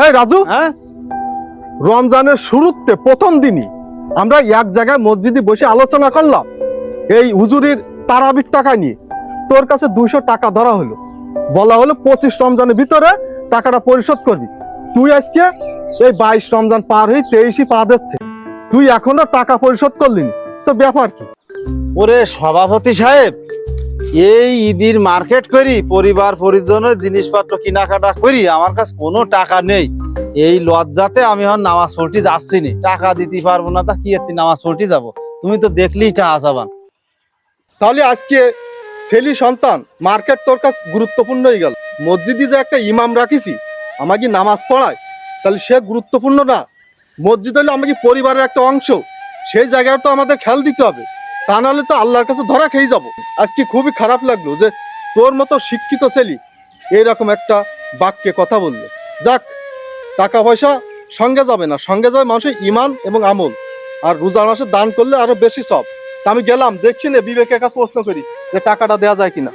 এই রাজু, হ্যাঁ, রমজানের শুরুতে প্রথম দিনই আমরা এক জায়গায় মসজিদে বসে আলোচনা করলাম এই হুজুরির তারাবির টাকা নিয়ে। তোর কাছে 200 টাকা ধরা হলো, বলা হলো 25 রমজানের ভিতরে টাকাটা পরিশোধ করবি। তুই আজকে এই 22 রমজান পার হয়ে 23ই পা দিচ্ছে, তুই এখনো টাকা পরিশোধ করলি নি। তো ব্যাপার কি? ওরে সভাপতি সাহেব, এই ঈদের মার্কেট করি, পরিবার পরিজনের জিনিসপত্র কেনাকাটা করি, আমার কাছে কোনো টাকা নেই। এই লজ্জাতে আমি এখন নামাজ পড়তে যাচ্ছি না, টাকা দিতে পারবো না। তা কি এতে নামাজ পড়তে যাবো? তুমি তো দেখলেই টা আসাবান। তাহলে আজকে ছেলে সন্তান মার্কেট তোর কাছে গুরুত্বপূর্ণ হয়ে গেল। মসজিদে যে একটা ইমাম রাখিছি আমাকে নামাজ পড়ায়, তাহলে সে গুরুত্বপূর্ণ না? মসজিদ হলে আমাকে পরিবারের একটা অংশ, সেই জায়গাটা তো আমাদের খেয়াল দিতে হবে, তা নাহলে তো আল্লাহর কাছে ধরা খেয়ে যাব। আজকে খুবই খারাপ লাগলো যে তোর মতো শিক্ষিত ছেলে এইরকম একটা বাক্যে কথা বললো। যাক, টাকা পয়সা সঙ্গে যাবে না, সঙ্গে যাবে মানুষের ইমান এবং আমল। আর রোজার মাসে দান করলে আরো বেশি সব। তা আমি গেলাম, দেখছি না বিবেকের কাছে প্রশ্ন করি যে টাকাটা দেওয়া যায় কিনা।